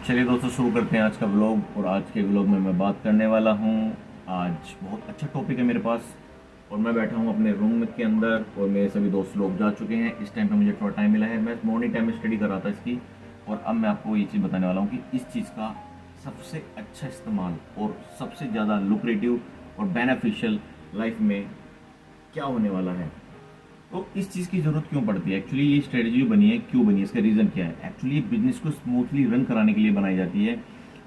चलिए दोस्तों, शुरू करते हैं आज का व्लॉग। और आज के व्लॉग में मैं बात करने वाला हूँ। आज बहुत अच्छा टॉपिक है मेरे पास और मैं बैठा हूँ अपने रूम के अंदर और मेरे सभी दोस्त लोग जा चुके हैं। इस टाइम पे मुझे थोड़ा टाइम मिला है। मैं मॉर्निंग टाइम में स्टडी कर रहा था इसकी, और अब मैं आपको ये चीज़ बताने वाला हूँ कि इस चीज़ का सबसे अच्छा इस्तेमाल और सबसे ज़्यादा लुक्रेटिव और बेनिफिशियल लाइफ में क्या होने वाला है। तो इस चीज़ की ज़रूरत क्यों पड़ती है? एक्चुअली ये स्ट्रेटजी बनी है, क्यों बनी है, इसका रीज़न क्या है? एक्चुअली ये बिजनेस को स्मूथली रन कराने के लिए बनाई जाती है।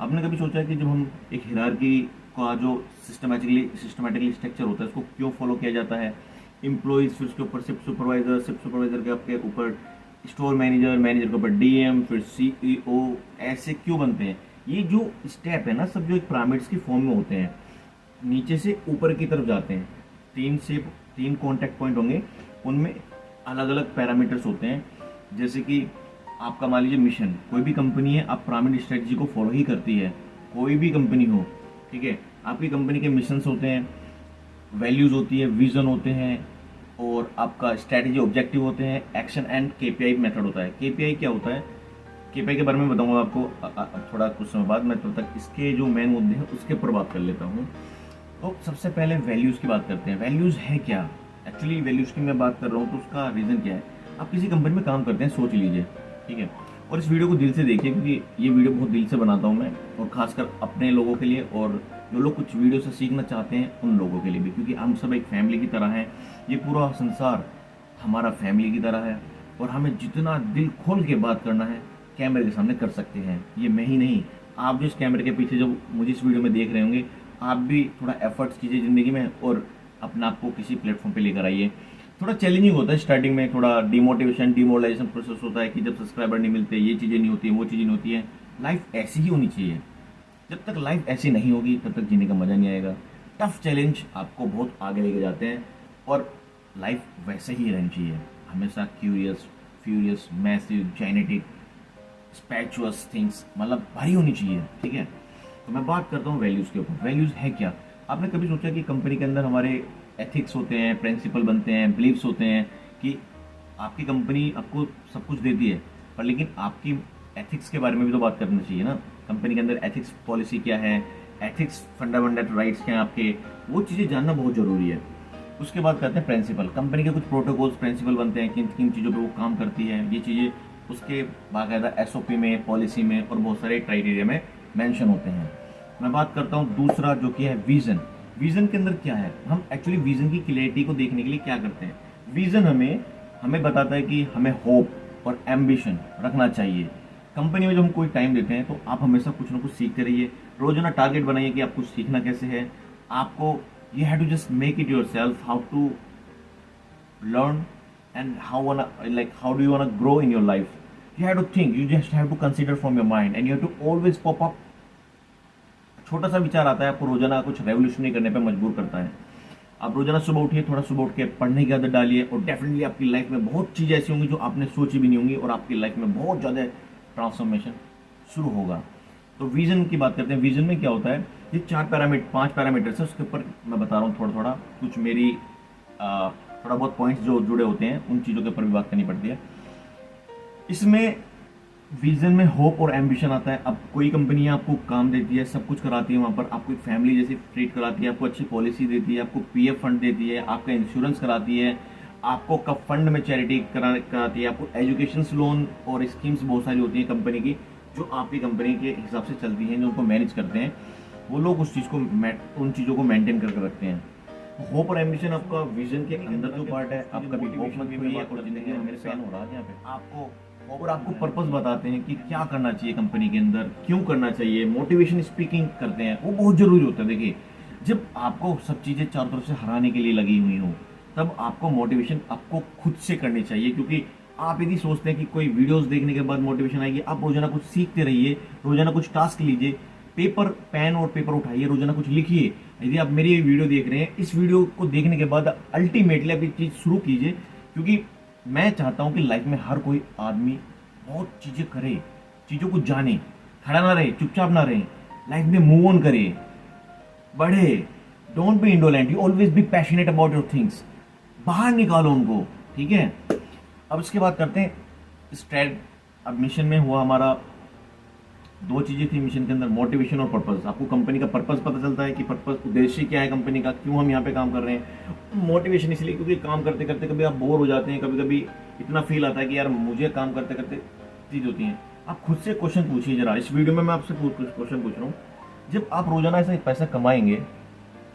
आपने कभी सोचा है कि जब हम एक हिरार्की का जो सिस्टमेटिकली स्ट्रक्चर होता है उसको क्यों फॉलो किया जाता है? एम्प्लॉयज़, फिर उसके ऊपर शिप सुपरवाइजर के आपके ऊपर स्टोर मैनेजर, मैनेजर के ऊपर डीएम, फिर सीईओ, ऐसे क्यों बनते हैं? ये जो स्टेप है ना, सब जो एक पिरामिड्स की फॉर्म में होते हैं, नीचे से ऊपर की तरफ जाते हैं। तीन कांटेक्ट पॉइंट होंगे, उनमें अलग अलग पैरामीटर्स होते हैं। जैसे कि आपका मान लीजिए मिशन, कोई भी कंपनी है, आप पिरामिड स्ट्रेटजी को फॉलो ही करती है, कोई भी कंपनी हो, ठीक है। आपकी कंपनी के मिशंस होते हैं, वैल्यूज होती है, विजन होते हैं, और आपका स्ट्रेटजी ऑब्जेक्टिव होते हैं, एक्शन एंड केपीआई मेथड होता है। केपीआई क्या होता है? केपीआई के बारे में बताऊंगा आपको थोड़ा कुछ समय बाद। मैं तब तक इसके जो मेन मुद्दे हैं उसके ऊपर बात कर लेता हूँ। तो सबसे पहले वैल्यूज़ की बात करते हैं। वैल्यूज़ है क्या? एक्चुअली वैल्यूज़ की मैं बात कर रहा हूँ तो उसका रीज़न क्या है? आप किसी कंपनी में काम करते हैं, सोच लीजिए, ठीक है। और इस वीडियो को दिल से देखिए, क्योंकि ये वीडियो बहुत दिल से बनाता हूँ मैं, और खासकर अपने लोगों के लिए, और जो लोग कुछ वीडियो से सीखना चाहते हैं उन लोगों के लिए भी, क्योंकि हम सब एक फैमिली की तरह हैं। ये पूरा संसार हमारा फैमिली की तरह है, और हमें जितना दिल खोल के बात करना है कैमरे के सामने कर सकते हैं। ये मैं ही नहीं, आप जो इस कैमरे के पीछे जो मुझे इस वीडियो में देख रहे होंगे, आप भी थोड़ा एफर्ट्स कीजिए ज़िंदगी में और अपने आप को किसी प्लेटफॉर्म पे लेकर आइए। थोड़ा चैलेंजिंग होता है स्टार्टिंग में, थोड़ा डिमोरलाइजेशन प्रोसेस होता है कि जब सब्सक्राइबर नहीं मिलते, ये चीज़ें नहीं होती हैं, वो चीज़ें नहीं होती हैं। लाइफ ऐसी ही होनी चाहिए। जब तक लाइफ ऐसी नहीं होगी तब तक जीने का मज़ा नहीं आएगा। टफ चैलेंज आपको बहुत आगे लेके जाते हैं, और लाइफ वैसे ही रहनी चाहिए, हमेशा curious, furious, massive, genetic, spacious things, मतलब भारी होनी चाहिए, ठीक है। तो मैं बात करता हूँ वैल्यूज़ के ऊपर। वैल्यूज़ है क्या? आपने कभी सोचा कि कंपनी के अंदर हमारे एथिक्स होते हैं, प्रिंसिपल बनते हैं, बिलीव्स होते हैं, कि आपकी कंपनी आपको सब कुछ देती है, पर लेकिन आपकी एथिक्स के बारे में भी तो बात करना चाहिए ना। कंपनी के अंदर एथिक्स पॉलिसी क्या है, एथिक्स फंडामेंटल राइट्स क्या हैं आपके, वो चीज़ें जानना बहुत ज़रूरी है। उसके बाद कहते हैं प्रिंसिपल। कंपनी के कुछ प्रोटोकॉल्स, प्रिंसिपल बनते हैं, किन किन चीज़ों पे वो काम करती है, ये चीज़ें उसके बाकायदा एसओपी में, पॉलिसी में और बहुत सारे क्राइटेरिया में मेंशन होते हैं। मैं बात करता हूँ दूसरा, जो कि है विजन। विजन के अंदर क्या है? हम एक्चुअली विजन की क्लियरिटी को देखने के लिए क्या करते हैं? विजन हमें हमें बताता है कि हमें होप और एम्बिशन रखना चाहिए। कंपनी में जब हम कोई टाइम देते हैं तो आप हमेशा कुछ ना कुछ सीखते रहिए। रोजाना टारगेट बनाइए कि आपको सीखना कैसे है। आपको you have to just make it yourself, how to learn and how do you wanna grow in your life. You have to think, you just have to consider from your mind, and you have to always pop up। छोटा सा विचार आता है, आपको रोजाना कुछ revolutionary करने पे मजबूर करता है। आप रोजाना सुबह उठिए, थोड़ा सुबह उठ के पढ़ने की आदत डालिए, और डेफिनेटली आपकी लाइफ में बहुत चीज़ें ऐसी होंगी जो आपने सोची भी नहीं होंगी, और आपकी लाइफ में बहुत ज़्यादा ट्रांसफॉर्मेशन शुरू होगा। तो विजन की बात करते हैं। विजन में क्या होता है? ये 5 पैरामीटर्स है, उसके ऊपर मैं बता रहा हूँ थोड़ा थोड़ा, कुछ मेरी थोड़ा बहुत पॉइंट्स जो जुड़े होते हैं उन चीज़ों के ऊपर भी बात करनी पड़ती है। इसमें विजन में होप और एम्बिशन आता है। अब कोई कंपनी आपको काम देती है, सब कुछ कराती है, वहाँ पर आपको एक फैमिली जैसी ट्रीट कराती है, आपको अच्छी पॉलिसी देती है, आपको पीएफ फंड देती है, आपका इंश्योरेंस कराती है, आपको कब फंड में चैरिटी कराती है, आपको एजुकेशन लोन और स्कीम्स बहुत सारी होती हैं कंपनी की, जो आपकी कंपनी के हिसाब से चलती हैं, जो उनको मैनेज करते हैं वो लोग, उस चीज़ को उन चीज़ों को मेंटेन करके रखते हैं। होप और एम्बिशन आपका विजन के अंदर जो पार्ट है। आप कभी होप मत खोइए, और जिंदगी में मेरे पेन हो रहा है यहाँ पे, आपको और आपको पर्पस बताते हैं कि क्या करना चाहिए कंपनी के अंदर, क्यों करना चाहिए, मोटिवेशन स्पीकिंग करते हैं, वो बहुत जरूरी होता है। देखिए, जब आपको सब चीज़ें चारों तरफ से हराने के लिए लगी हुई हो, तब आपको मोटिवेशन आपको खुद से करनी चाहिए। क्योंकि आप यदि सोचते हैं कि कोई वीडियोस देखने के बाद मोटिवेशन आएगी, आप रोजाना कुछ सीखते रहिए, रोजाना कुछ टास्क लीजिए, पेन और पेपर उठाइए, रोजाना कुछ लिखिए। यदि आप मेरी ये वीडियो देख रहे हैं, इस वीडियो को देखने के बाद अल्टीमेटली आप ये चीज़ शुरू कीजिए, क्योंकि मैं चाहता हूं कि लाइफ में हर कोई आदमी बहुत चीज़ें करे, चीज़ों को जाने, खड़ा ना रहे, चुपचाप ना रहे, लाइफ में मूव ऑन करे, बढ़े। Don't be indolent, you always be passionate about your things, बाहर निकालो उनको, ठीक है। अब इसके बाद करते हैं स्ट्रेट। अब मिशन में हुआ हमारा दो चीज़ें थी मिशन के अंदर, मोटिवेशन और पर्पस। आपको कंपनी का पर्पस पता चलता है कि पर्पस, उद्देश्य क्या है कंपनी का, क्यों हम यहाँ पे काम कर रहे हैं। मोटिवेशन इसलिए क्योंकि काम करते करते कभी आप बोर हो जाते हैं, कभी कभी इतना फील आता है कि यार मुझे काम करते करते चीज़ होती है। आप खुद से क्वेश्चन पूछिए जरा, इस वीडियो में मैं आपसे क्वेश्चन पूछ रहा हूँ, जब आप रोजाना ऐसे पैसा कमाएंगे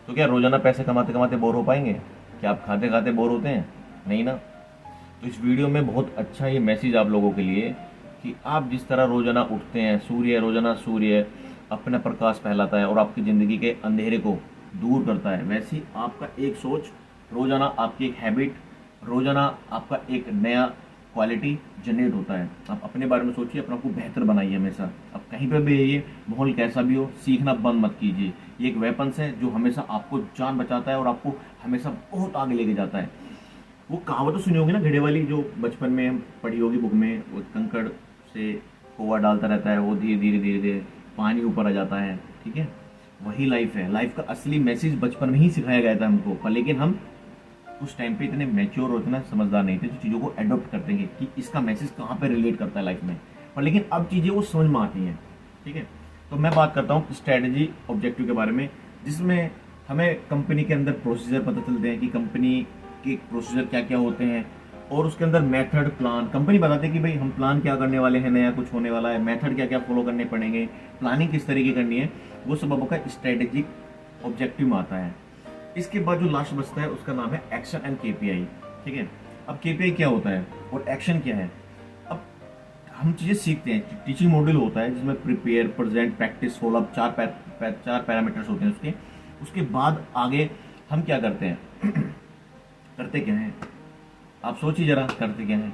तो क्या रोजाना पैसे कमाते कमाते बोर हो पाएंगे? क्या आप खाते खाते बोर होते हैं? नहीं ना। तो इस वीडियो में बहुत अच्छा ये मैसेज आप लोगों के लिए कि आप जिस तरह रोजाना उठते हैं, रोजाना सूर्य अपना प्रकाश फैलाता है और आपकी ज़िंदगी के अंधेरे को दूर करता है, वैसे ही आपका एक सोच, रोजाना आपकी एक हैबिट, रोजाना आपका एक नया क्वालिटी जनरेट होता है। आप अपने बारे में सोचिए, अपने आप को बेहतर बनाइए हमेशा। अब कहीं पर भी रहिए, माहौल कैसा भी हो, सीखना बंद मत कीजिए। ये एक वेपन्स है जो हमेशा आपको जान बचाता है और आपको हमेशा बहुत आगे लेके जाता है। वो कहावत तो सुनी होगी ना, घड़े वाली, जो बचपन में हम पढ़ी होगी बुक में, वो कंकड़ से कोवा डालता रहता है, वो धीरे धीरे धीरे धीरे पानी ऊपर आ जाता है। ठीक है, वही लाइफ है। लाइफ का असली मैसेज बचपन में ही सिखाया गया था हमको, पर लेकिन हम उस टाइम पे इतने मैच्योर और इतना समझदार नहीं थे जो चीज़ों को एडॉप्ट करते हैं कि इसका मैसेज कहाँ पे रिलेट करता है लाइफ में। पर लेकिन अब चीज़ें वो समझ में आती हैं। ठीक है, तो मैं बात करता हूँ स्ट्रेटजी ऑब्जेक्टिव के बारे में, जिसमें हमें कंपनी के अंदर प्रोसीजर पता चलते हैं कि कंपनी के प्रोसीजर क्या क्या होते हैं, और उसके अंदर मेथड, प्लान। कंपनी बताते हैं कि भाई हम प्लान क्या करने वाले हैं, नया कुछ होने वाला है, मेथड क्या क्या फॉलो करने पड़ेंगे, प्लानिंग किस तरीके करनी है, वो सब आपका स्ट्रेटेजिक ऑब्जेक्टिव में आता है। इसके बाद जो लास्ट बचता है उसका नाम है एक्शन एंड केपीआई। ठीक है, अब केपीआई क्या होता है और एक्शन क्या है? अब हम चीज़ें सीखते हैं, टीचिंग मॉड्यूल होता है जिसमें prepare, present, practice, follow up, चार पैरामीटर्स होते हैं उसके बाद आगे हम क्या करते हैं करते क्या है, आप सोचिए जरा, करते क्या है।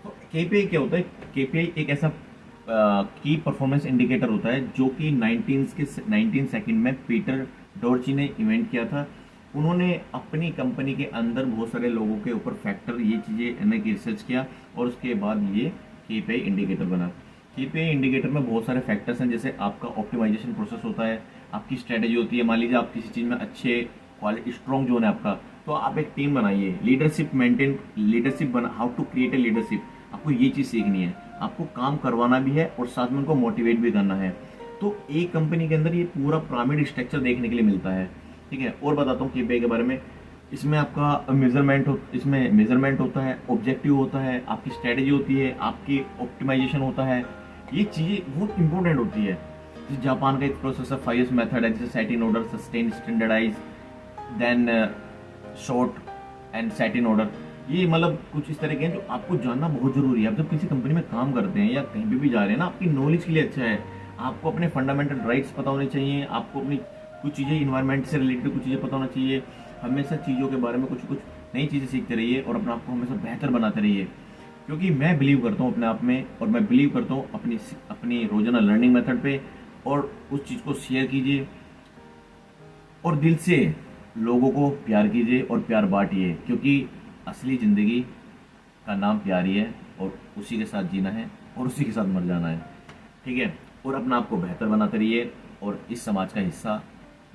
तो केपीआई क्या होता है? केपीआई एक ऐसा की परफॉर्मेंस इंडिकेटर होता है जो कि 19 सेकंड में पीटर डॉर्ची ने इन्वेंट किया था। उन्होंने अपनी कंपनी के अंदर बहुत सारे लोगों के ऊपर फैक्टर, ये चीज़ें रिसर्च किया और उसके बाद ये केपीआई इंडिकेटर बना। केपीआई इंडिकेटर में बहुत सारे फैक्टर्स हैं, जैसे आपका ऑप्टिमाइजेशन प्रोसेस होता है, आपकी स्ट्रेटेजी होती है। मान लीजिए आप किसी चीज़ में अच्छे क्वालिटी, स्ट्रॉन्ग जोन है आपका, तो आप एक टीम बनाइए, लीडरशिप बना, how to create a leadership. आपको ये चीज़ सीखनी है, आपको काम करवाना भी है और साथ में उनको मोटिवेट भी करना है। तो एक कंपनी के अंदर ये पूरा पिरामिड स्ट्रक्चर देखने के लिए मिलता है। ठीक है, और बताता हूँ केपीआई के बारे में। इसमें आपका मेजरमेंट होता है, ऑब्जेक्टिव होता है, आपकी स्ट्रेटेजी होती है, आपकी ऑप्टिमाइजेशन होता है। ये चीज़ें बहुत इंपॉर्टेंट होती है। जैसे जापान का एक प्रोसेस है, 5S मेथड है, जैसे set in order, sustain, standardise, then sort and set in order. ये मतलब कुछ इस तरह के हैं जो आपको जानना बहुत जरूरी है। आप जब किसी कंपनी में काम करते हैं या कहीं भी जा रहे हैं ना, आपकी नॉलेज के लिए अच्छा है। आपको अपने फंडामेंटल राइट्स पता होने चाहिए, आपको अपनी कुछ चीज़ें इन्वायरमेंट से रिलेटेड कुछ चीज़ें पता होना चाहिए। हमेशा चीज़ों के बारे में कुछ नई चीज़ें सीखते रहिए और अपने आप को हमेशा बेहतर बनाते रहिए। क्योंकि मैं बिलीव करता हूँ अपने आप में, और मैं बिलीव करता हूँ अपनी रोजाना लर्निंग मेथड पे, और उस चीज़ को शेयर कीजिए और दिल से लोगों को प्यार कीजिए और प्यार बांटिए, क्योंकि असली ज़िंदगी का नाम प्यार ही है और उसी के साथ जीना है और उसी के साथ मर जाना है। ठीक है, और अपना आप को बेहतर बनाते रहिए और इस समाज का हिस्सा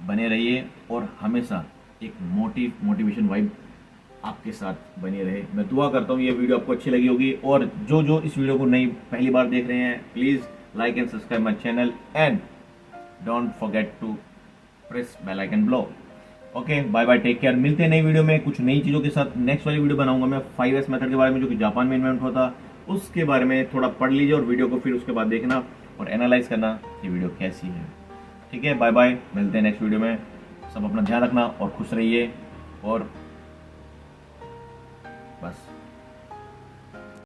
बने रहिए, और हमेशा एक मोटिवेशन वाइब आपके साथ बनी रहे। मैं दुआ करता हूँ ये वीडियो आपको अच्छी लगी होगी, और जो इस वीडियो को पहली बार देख रहे हैं, please like and subscribe my channel and don't forget to press bell icon below. Okay, bye bye, take care. मिलते हैं नई वीडियो में कुछ नई चीज़ों के साथ। नेक्स्ट वाली वीडियो बनाऊंगा मैं 5S मेथड के बारे में, जो कि जापान में इन्वेंट होता, उसके बारे में थोड़ा पढ़ लीजिए और वीडियो को फिर उसके बाद देखना और एनालाइज करना कि वीडियो कैसी है। ठीक है, बाय बाय, मिलते हैं नेक्स्ट वीडियो में। सब अपना ध्यान रखना और खुश रहिए और